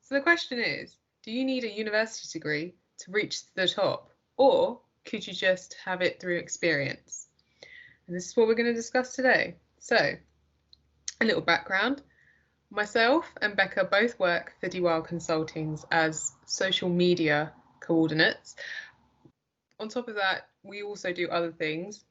So the question is, do you need a university degree to reach the top, or could you just have it through experience? And this is what we're going to discuss today. So, a little background. Myself and Becca both work for Dwilde Consultings as social media coordinates. On top of that, we also do other things.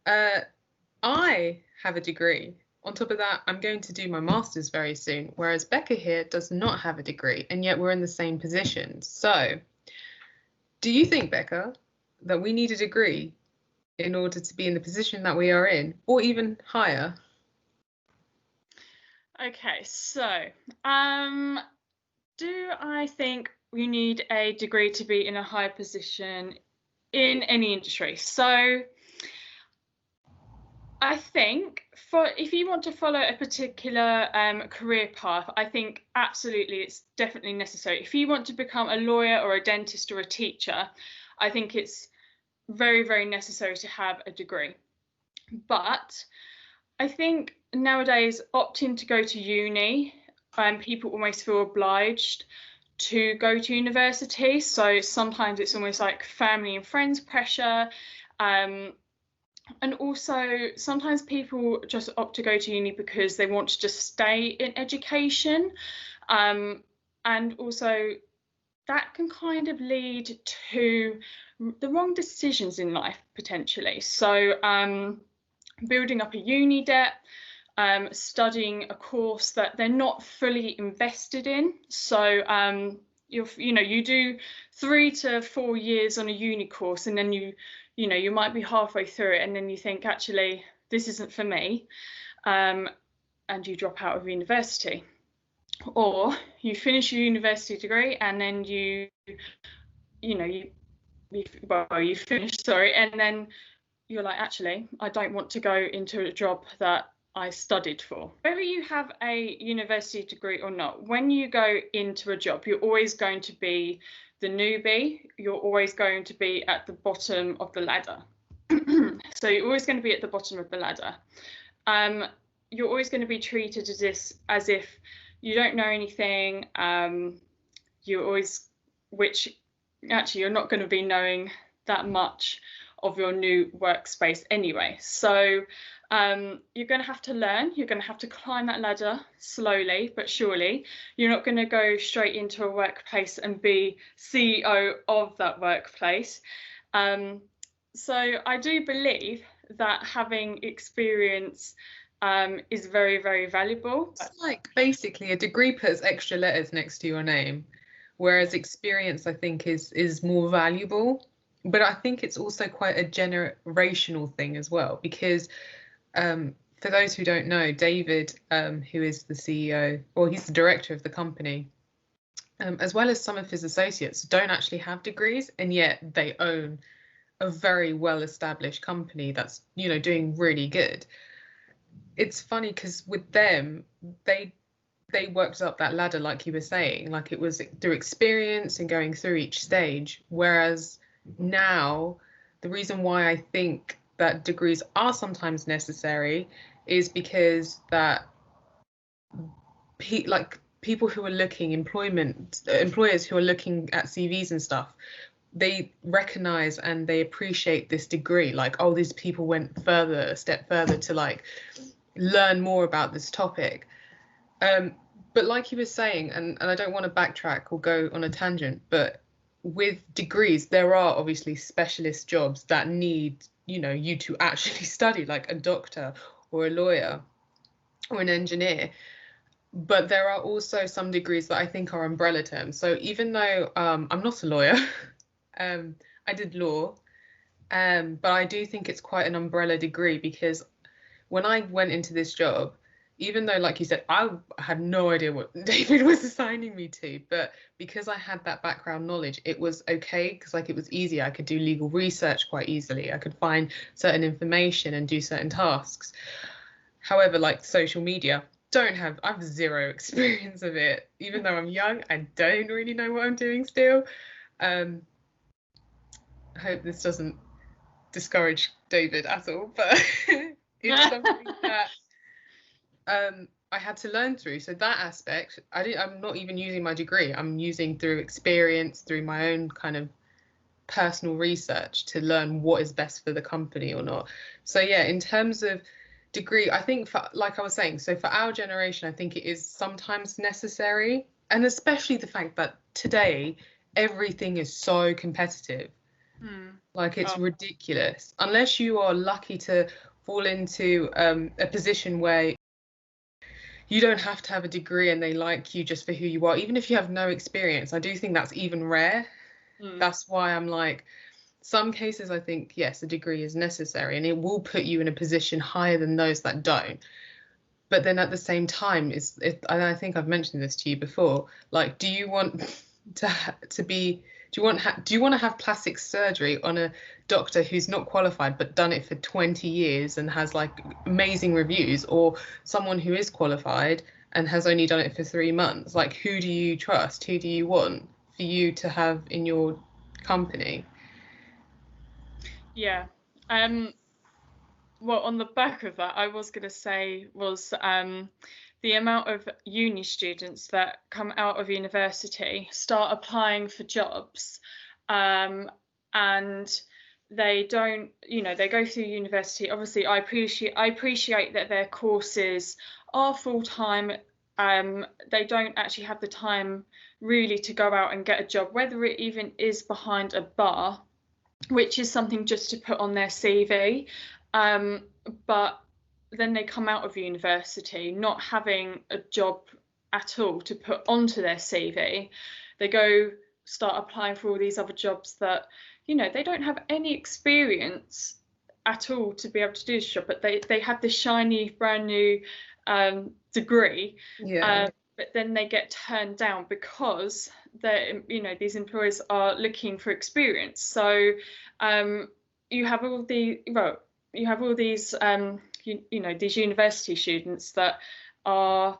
I have a degree. On top of that, I'm going to do my master's very soon, whereas Becca here does not have a degree, and yet we're in the same position. So, do you think, Becca, that we need a degree in order to be in the position that we are in, or even higher? Okay, so do I think we need a degree to be in a higher position in any industry? So I think if you want to follow a particular career path, I think absolutely it's definitely necessary. If you want to become a lawyer or a dentist or a teacher, I think it's very, very necessary to have a degree. But I think nowadays opting to go to uni, people almost feel obliged to go to university. So sometimes it's almost like family and friends pressure. And also sometimes people just opt to go to uni because they want to just stay in education. And also that can kind of lead to the wrong decisions in life potentially. So building up a uni debt, studying a course that they're not fully invested in. So you do 3 to 4 years on a uni course, and then you might be halfway through it, and then you think, actually, this isn't for me, and you drop out of university. Or you finish your university degree, and then you finish, and then you're like, actually, I don't want to go into a job that I studied for. Whether you have a university degree or not, when you go into a job, you're always going to be the newbie. You're always going to be at the bottom of the ladder. So you're always going to be at the bottom of the ladder. You're always going to be treated as if you don't know anything. Which actually you're not going to be knowing that much of your new workspace anyway. So you're going to have to learn. You're going to have to climb that ladder slowly but surely. You're not going to go straight into a workplace and be CEO of that workplace. So I do believe that having experience is very, very valuable. It's like basically a degree puts extra letters next to your name, whereas experience, I think, is more valuable. But I think it's also quite a generational thing as well, because for those who don't know, David, who is the CEO, or he's the director of the company, as well as some of his associates, don't actually have degrees, and yet they own a very well-established company that's, doing really good. It's funny because with them, they worked up that ladder, like you were saying, like it was through experience and going through each stage, whereas now the reason why I think that degrees are sometimes necessary is because that people who are looking, employers who are looking at CVs and stuff, they recognize and they appreciate this degree, like, oh, these people went a step further to like learn more about this topic. But like you were saying, and I don't want to backtrack or go on a tangent, but with degrees, there are obviously specialist jobs that need, you to actually study, like a doctor or a lawyer or an engineer. But there are also some degrees that I think are umbrella terms. So even though I'm not a lawyer, I did law, but I do think it's quite an umbrella degree, because when I went into this job, even though, like you said, I had no idea what David was assigning me to, but because I had that background knowledge, it was okay, because like it was easy. I could do legal research quite easily. I could find certain information and do certain tasks. However, like social media, I have zero experience of it. Even though I'm young, I don't really know what I'm doing still. I hope this doesn't discourage David at all, but it's something that I had to learn through. So that aspect, I'm not even using my degree. I'm using through experience, through my own kind of personal research to learn what is best for the company or not. So yeah, in terms of degree, I think like I was saying, so for our generation, I think it is sometimes necessary, and especially the fact that today everything is so competitive. Like it's ridiculous. Unless you are lucky to fall into a position where you don't have to have a degree and they like you just for who you are, even if you have no experience. I do think that's even rare. That's why I'm like, some cases I think, yes, a degree is necessary and it will put you in a position higher than those that don't. But then at the same time, and I think I've mentioned this to you before, like, do you want to be, do you want to have plastic surgery on a doctor who's not qualified but done it for 20 years and has like amazing reviews, or someone who is qualified and has only done it for 3 months? Like, who do you trust? Who do you want for you to have in your company? Yeah. Well, on the back of that, I was going to say was the amount of uni students that come out of university, start applying for jobs, and they don't, they go through university. Obviously, I appreciate that their courses are full-time. They don't actually have the time really to go out and get a job, whether it even is behind a bar, which is something just to put on their CV. But then they come out of university not having a job at all to put onto their CV. They go start applying for all these other jobs that, they don't have any experience at all to be able to do this job, but they have this shiny brand new degree. But then they get turned down because these employers are looking for experience. So you have all these these university students that are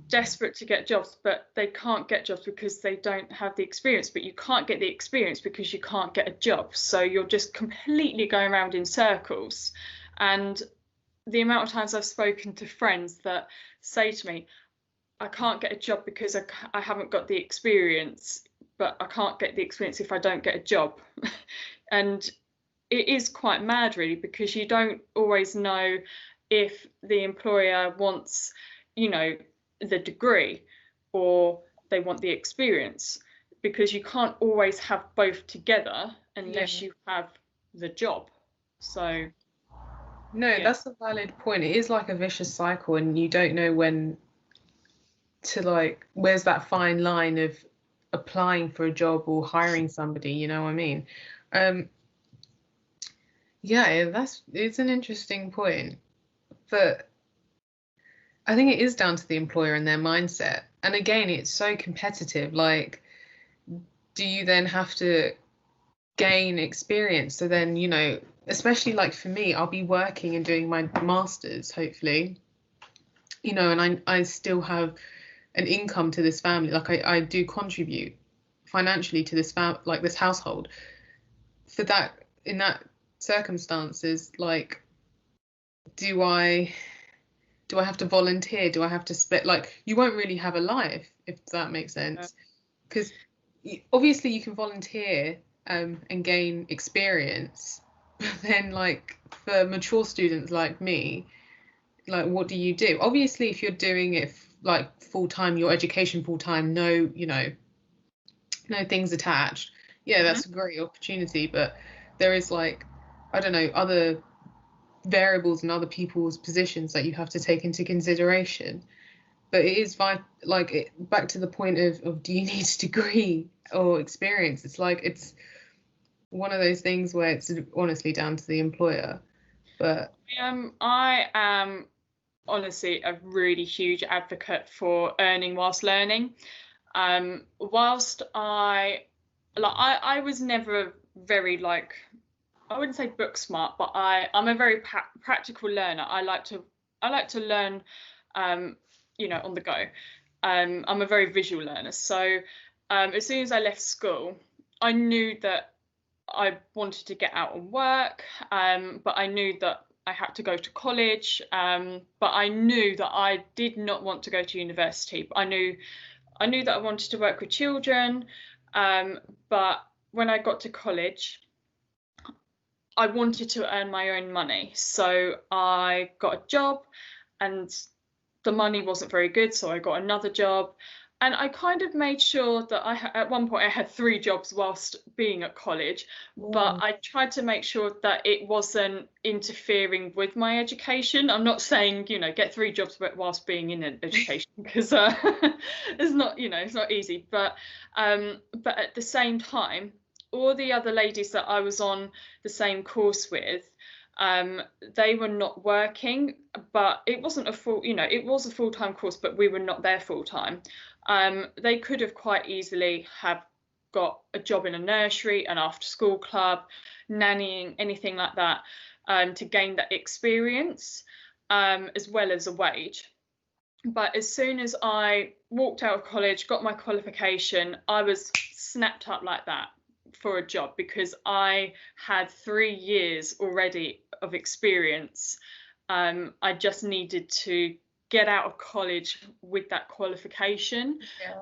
desperate to get jobs, but they can't get jobs because they don't have the experience. But you can't get the experience because you can't get a job. So you're just completely going around in circles. And the amount of times I've spoken to friends that say to me, I can't get a job because I haven't got the experience, but I can't get the experience if I don't get a job. And it is quite mad, really, because you don't always know if the employer wants, the degree or they want the experience, because you can't always have both together unless you have the job. So no, that's a valid point. It is like a vicious cycle, and you don't know when to, like, where's that fine line of applying for a job or hiring somebody, you know what I mean? Yeah, it's an interesting point. But I think it is down to the employer and their mindset. And again, it's so competitive. Like, do you then have to gain experience? So then, especially like for me, I'll be working and doing my master's, hopefully, and I still have an income to this family. Like I do contribute financially to this this household. For that, in that circumstances, like, do I have to volunteer? Do I have to split? Like, you won't really have a life, if that makes sense. Because obviously you can volunteer and gain experience, but then, like, for mature students like me, like, what do you do? Obviously, if you're doing it like full-time, your education full-time, no things attached, that's a great opportunity. But there is, like, I don't know, other variables and other people's positions that you have to take into consideration. But it is back to the point of do you need a degree or experience? It's like, it's one of those things where it's honestly down to the employer. But I am honestly a really huge advocate for earning whilst learning. Whilst I was never very, like, I wouldn't say book smart, but I'm a very practical learner. I like to learn, on the go. I'm a very visual learner. So as soon as I left school, I knew that I wanted to get out and work, but I knew that I had to go to college, but I knew that I did not want to go to university. I knew that I wanted to work with children, but when I got to college, I wanted to earn my own money. So I got a job, and the money wasn't very good, so I got another job. And I kind of made sure that at one point I had 3 jobs whilst being at college, but I tried to make sure that it wasn't interfering with my education. I'm not saying, get 3 jobs whilst being in an education, because it's not, it's not easy. But at the same time, all the other ladies that I was on the same course with, they were not working, but it wasn't a full, it was a full-time course, but we were not there full-time. They could have quite easily have got a job in a nursery, an after-school club, nannying, anything like that, to gain that experience, as well as a wage. But as soon as I walked out of college, got my qualification, I was snapped up like that for a job, because I had 3 years already of experience. I just needed to get out of college with that qualification.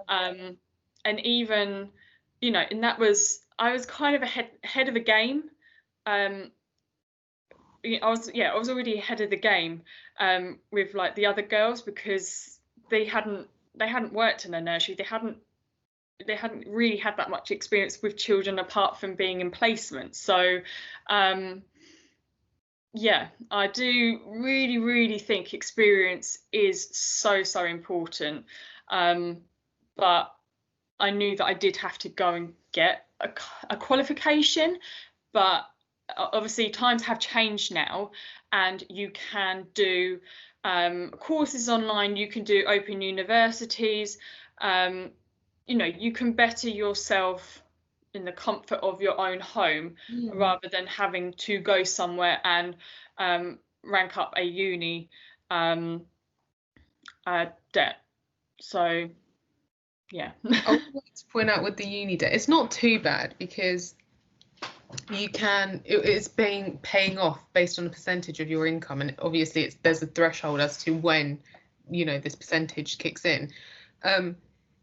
And even, and I was kind of ahead of the game. I was already ahead of the game, with like the other girls, because they hadn't worked in a nursery. They hadn't really had that much experience with children apart from being in placement. So I do really think experience is so important, but I knew that I did have to go and get a qualification. But obviously times have changed now, and you can do courses online, you can do open universities, you can better yourself in the comfort of your own home, rather than having to go somewhere and rank up a uni debt. So yeah. I would like to point out with the uni debt, it's not too bad, because it's paying off based on a percentage of your income, and obviously there's a threshold as to when this percentage kicks in,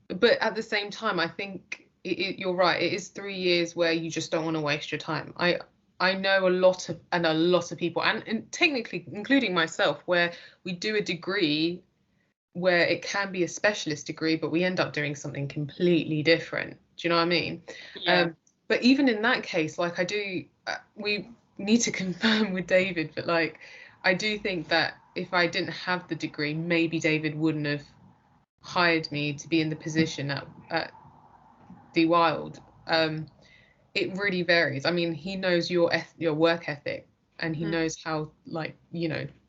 but at the same time, I think you're right, it is 3 years where you just don't want to waste your time. I know a lot of people, and technically including myself, where we do a degree where it can be a specialist degree, but we end up doing something completely different. Do you know what I mean? Yeah. But even in that case, like, we need to confirm with David, but like, I do think that if I didn't have the degree, maybe David wouldn't have hired me to be in the position at Dwilde. It really varies. I mean, he knows your work ethic, and he knows how, like,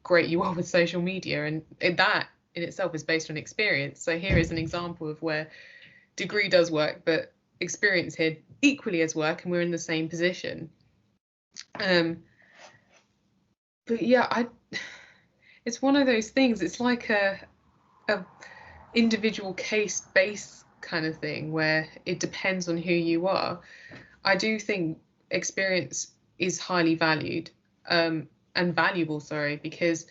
great you are with social media, and that in itself is based on experience. So here is an example of where degree does work, but experience here equally as work, and we're in the same position. But yeah, it's one of those things. It's like a individual case based kind of thing, where it depends on who you are. I do think experience is highly valued, and valuable, because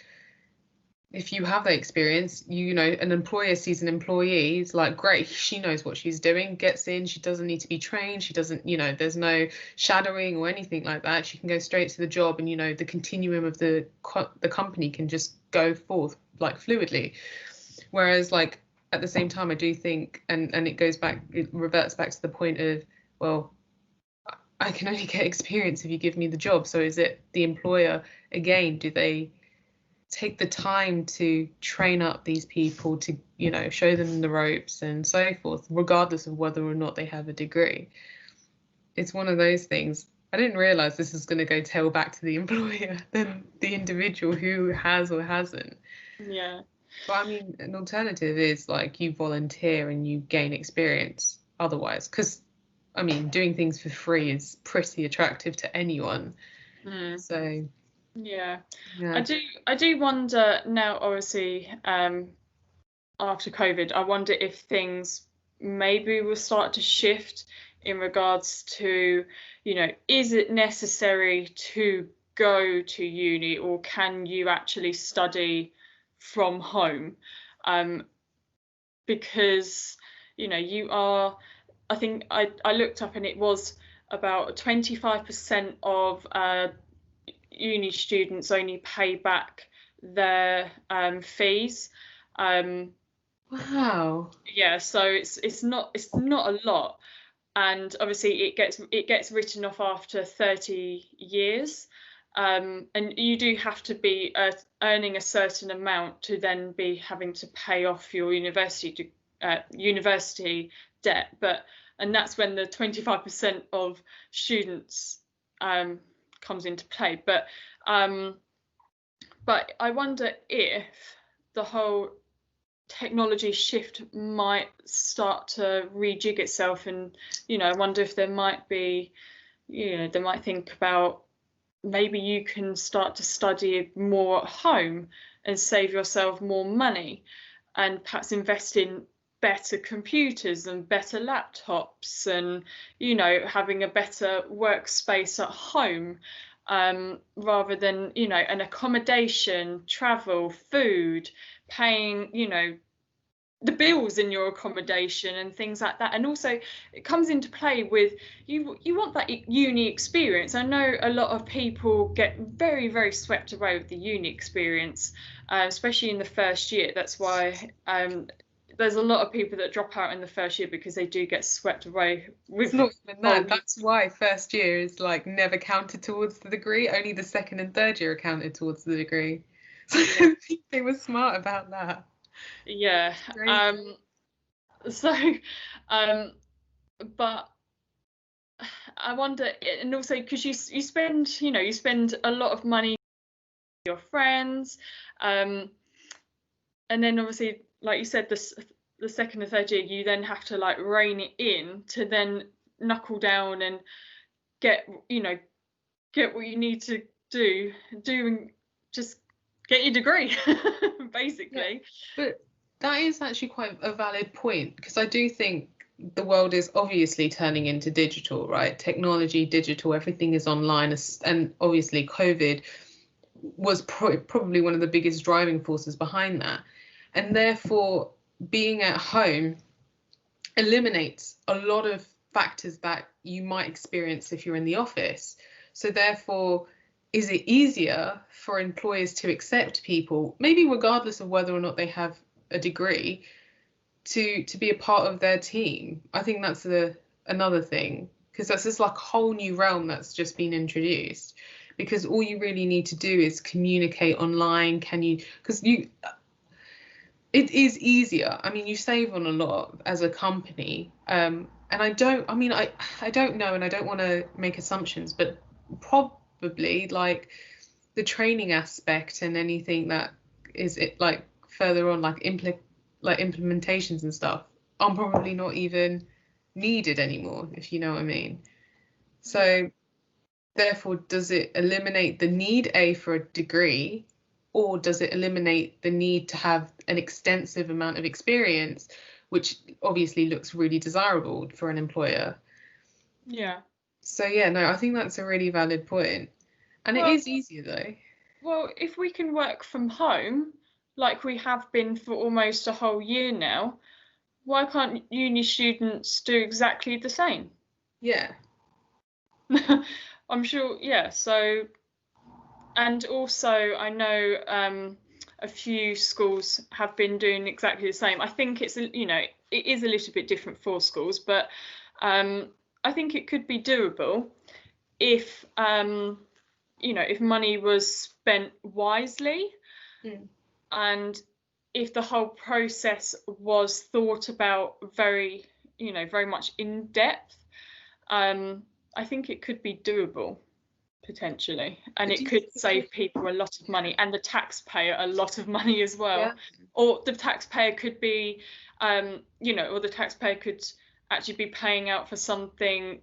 if you have that experience, an employer sees an employee, it's like, great, she knows what she's doing, gets in, she doesn't need to be trained, she doesn't, there's no shadowing or anything like that, she can go straight to the job, and the continuum of the company can just go forth like fluidly. Whereas, like, at the same time, I do think, and it reverts back to the point of, well, I can only get experience if you give me the job. So is it the employer, again, do they take the time to train up these people to, show them the ropes and so forth, regardless of whether or not they have a degree? It's one of those things. I didn't realize this is going to go tail back to the employer than the individual who has or hasn't. Yeah. But I mean, an alternative is like you volunteer and you gain experience otherwise, because I mean, doing things for free is pretty attractive to anyone. So yeah. I do wonder now, obviously, after COVID, I wonder if things maybe will start to shift in regards to, is it necessary to go to uni, or can you actually study from home? Because I think I looked up, and it was about 25% of uni students only pay back their fees. Wow. Yeah, so it's not a lot, and obviously it gets written off after 30 years, and you do have to be earning a certain amount to then be having to pay off your university debt. And that's when the 25% of students comes into play. But I wonder if the whole technology shift might start to rejig itself, and I wonder if there might be, they might think about maybe you can start to study more at home and save yourself more money, and perhaps invest in better computers and better laptops, and having a better workspace at home, rather than an accommodation, travel, food, paying the bills in your accommodation and things like that. And also it comes into play with you want that uni experience. I know a lot of people get very, very swept away with the uni experience, especially in the first year. That's why there's a lot of people that drop out in the first year, because they do get swept away with. It's not even that. That's why first year is like never counted towards the degree. Only the second and third year are counted towards the degree. So I think they were smart about that. Yeah. But I wonder, and also because you spend a lot of money with your friends, and then obviously, like you said, the second and third year, you then have to like rein it in to then knuckle down and get what you need to do and just get your degree, basically. Yeah, but that is actually quite a valid point, because I do think the world is obviously turning into digital, right? Technology, digital, everything is online, and obviously COVID was probably one of the biggest driving forces behind that. And therefore, being at home eliminates a lot of factors that you might experience if you're in the office. So therefore, is it easier for employers to accept people, maybe regardless of whether or not they have a degree, to be a part of their team? I think that's another thing, because that's just like a whole new realm that's just been introduced, because all you really need to do is communicate online. It is easier. I mean, you save on a lot as a company, and I don't know, and I don't want to make assumptions, but probably like the training aspect and anything that is it like further on, like implementations and stuff, are probably not even needed anymore, if you know what I mean. So therefore, does it eliminate the need for a degree, or does it eliminate the need to have an extensive amount of experience, which obviously looks really desirable for an employer? Yeah. So yeah, no, I think that's a really valid point. And it is easier though. Well, if we can work from home like we have been for almost a whole year now, why can't uni students do exactly the same? Yeah. I'm sure, yeah. So, and also I know a few schools have been doing exactly the same. I think it is a little bit different for schools, but I think it could be doable if if money was spent wisely, and if the whole process was thought about very much in depth. I think it could be doable potentially, and it could save people a lot of money, and the taxpayer a lot of money as well. Yeah. Or the taxpayer could be or the taxpayer could actually be paying out for something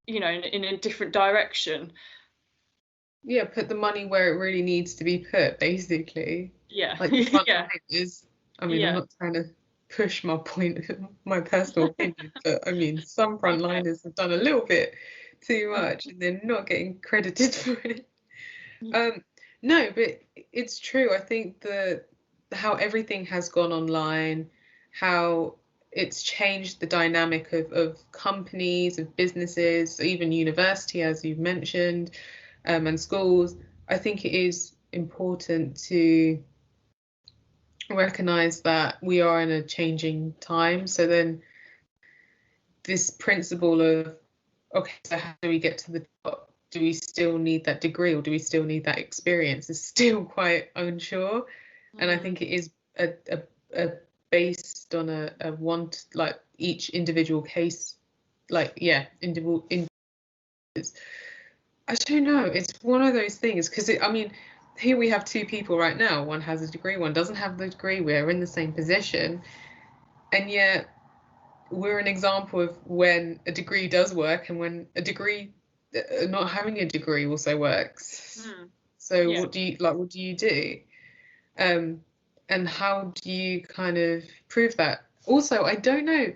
in a different direction. Yeah, put the money where it really needs to be put, basically. Yeah. Like yeah. I'm not trying to push my point, my personal opinion, but I mean, some frontliners have done a little bit too much, and they're not getting credited for it. No, but it's true. I think how everything has gone online, how it's changed the dynamic of companies, of businesses, even university, as you've mentioned, and schools. I think it is important to recognize that we are in a changing time. So then this principle of, okay, so how do we get to the top? Do we still need that degree, or do we still need that experience? Is still quite unsure. And I think it is a based on a want, like each individual case, like, yeah, individual. I don't know. It's one of those things, because I mean, here we have two people right now. One has a degree, one doesn't have the degree. We're in the same position, and yet we're an example of when a degree does work and when a degree, not having a degree, also works. So what do you do? And how do you kind of prove that? Also, I don't know.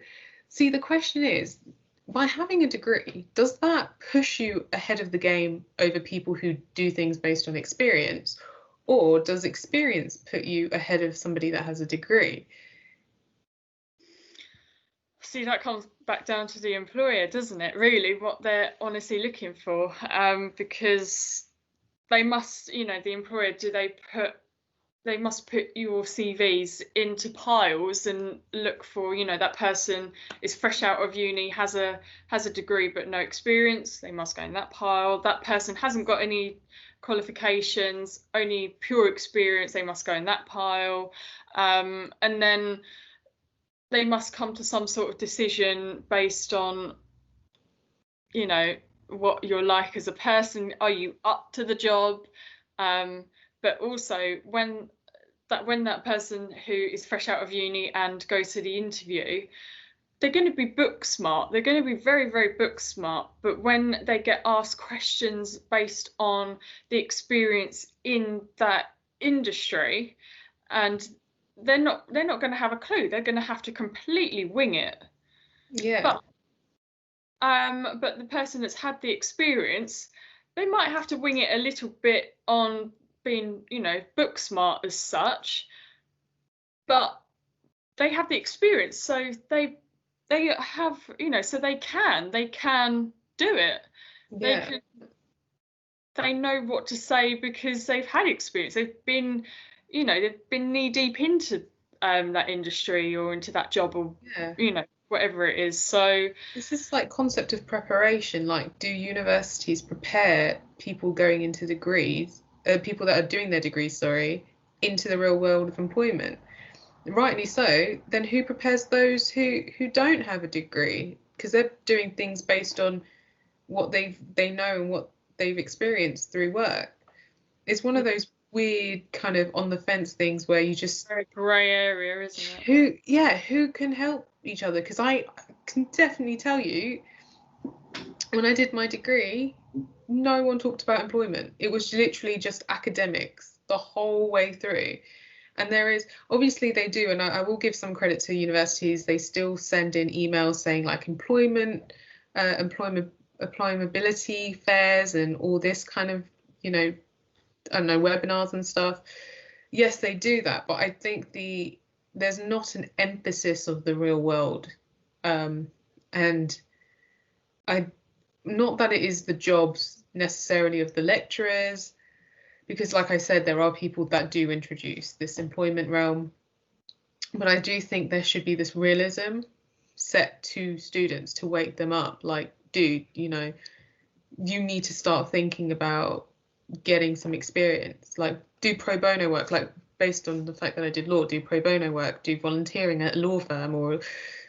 See, the question is, by having a degree, does that push you ahead of the game over people who do things based on experience? Or does experience put you ahead of somebody that has a degree? See, that comes back down to the employer, doesn't it? Really, what they're honestly looking for, because they must, the employer, they must put your CVs into piles and look for, that person is fresh out of uni, has a degree but no experience. They must go in that pile. That person hasn't got any qualifications, only pure experience. They must go in that pile. And then they must come to some sort of decision based on, what you're like as a person. Are you up to the job? But also when that person who is fresh out of uni and goes to the interview, they're going to be book smart. They're going to be very, very book smart. But when they get asked questions based on the experience in that industry, and they're not going to have a clue. They're going to have to completely wing it. Yeah. But the person that's had the experience, they might have to wing it a little bit on being, book smart as such, but they have the experience, so they have, so they can do it. Yeah. They know what to say because they've had experience. They've been, they've been knee deep into that industry or into that job, or whatever it is. So this is like concept of preparation. Like, do universities prepare people going into degrees, people that are doing their degrees, into the real world of employment? Rightly so. Then who prepares those who don't have a degree? Because they're doing things based on what they know and what they've experienced through work. It's one of those weird kind of on the fence things where you just, very grey area, isn't it? Who can help each other? Because I can definitely tell you, when I did my degree, no one talked about employment. It was literally just academics the whole way through. And there is, obviously they do, and I will give some credit to universities. They still send in emails saying like employability fairs and all this kind of, I don't know, webinars and stuff. Yes, they do that, but I think there's not an emphasis of the real world, and not that it is the jobs necessarily of the lecturers, because like I said, there are people that do introduce this employment realm, but I do think there should be this realism set to students to wake them up, like, dude, you need to start thinking about getting some experience, like do pro bono work, like based on the fact that I did law, do pro bono work, do volunteering at a law firm, or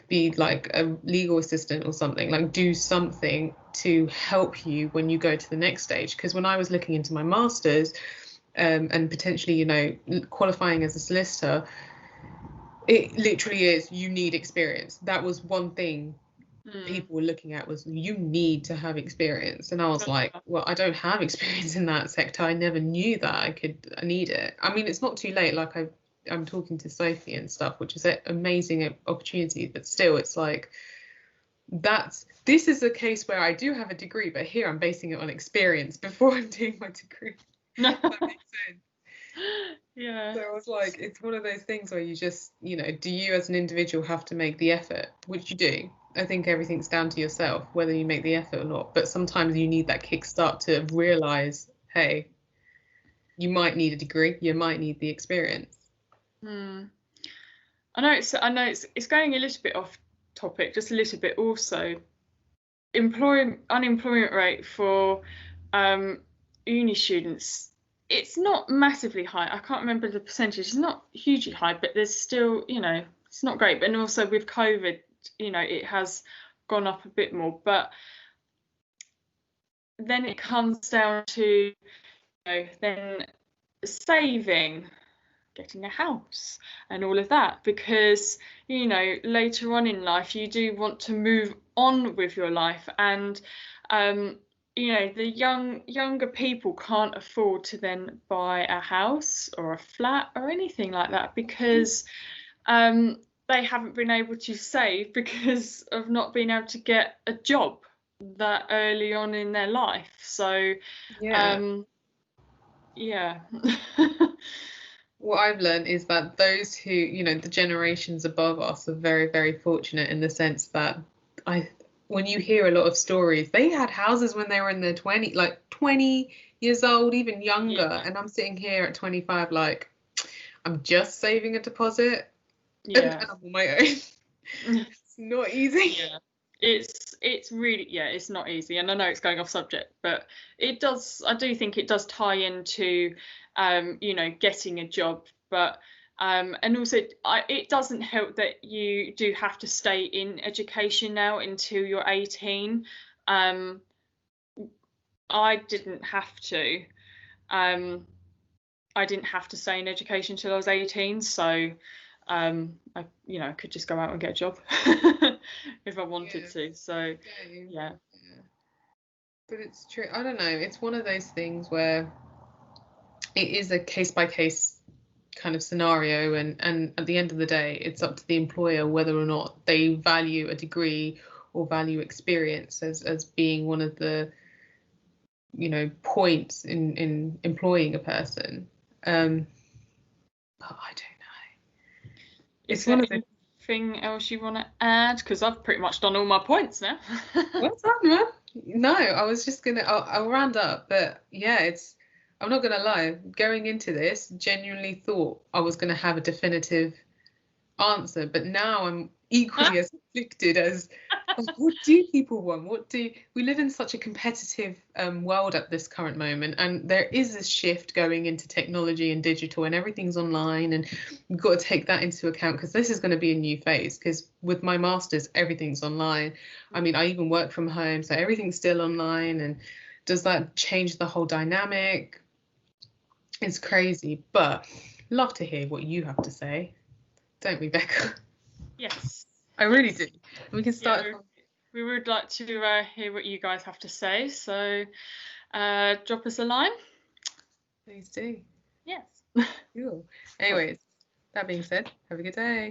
be like a legal assistant or something, like do something to help you when you go to the next stage. Because when I was looking into my master's and potentially, qualifying as a solicitor, it literally is, you need experience. That was one thing people were looking at, was you need to have experience. And I was like, well, I don't have experience in that sector. I never knew that I need it. I mean, it's not too late. Like I'm talking to Sophie and stuff, which is an amazing opportunity, but still it's like, this is a case where I do have a degree, but here I'm basing it on experience before I'm doing my degree. That makes sense. Yeah. So I was like, it's one of those things where you just, do you as an individual have to make the effort, which you do. I think everything's down to yourself, whether you make the effort or not. But sometimes you need that kickstart to realize, hey, you might need a degree, you might need the experience. I know it's going a little bit off topic, just a little bit. Also, unemployment rate for uni students, it's not massively high. I can't remember the percentage. It's not hugely high, but there's still, it's not great. But also with COVID, it has gone up a bit more. But then it comes down to, then saving, getting a house and all of that, because later on in life you do want to move on with your life, and the younger people can't afford to then buy a house or a flat or anything like that, because they haven't been able to save because of not being able to get a job that early on in their life. So yeah. What I've learned is that those who, the generations above us are very, very fortunate in the sense that when you hear a lot of stories, they had houses when they were in their 20 years old, even younger. Yeah. And I'm sitting here at 25, like, I'm just saving a deposit. Yeah. And I'm on my own. It's not easy. Yeah. It's really, it's not easy, and I know it's going off subject, but I do think it does tie into getting a job, but and also it doesn't help that you do have to stay in education now until you're 18. I didn't have to stay in education till I was 18, so I could just go out and get a job if I wanted to. So yeah. But it's true. I don't know. It's one of those things where it is a case by case kind of scenario, and at the end of the day, it's up to the employer whether or not they value a degree or value experience as being one of the points in employing a person. But I don't know. Is there anything else you want to add? Because I've pretty much done all my points now. What's that, man? No, I was just I'll round up, but yeah, I'm not gonna lie, going into this, genuinely thought I was gonna have a definitive answer, but now I'm equally as conflicted as what do people want? We live in such a competitive world at this current moment, and there is this shift going into technology and digital, and everything's online, and you've got to take that into account, because this is going to be a new phase, because with my masters everything's online. I mean, I even work from home, so everything's still online, and does that change the whole dynamic? It's crazy, but love to hear what you have to say, don't we, Becca? Yes, I really do. We can start. Yeah, we would like to hear what you guys have to say, so drop us a line. Please do. Yes. Cool. Anyways, that being said, have a good day.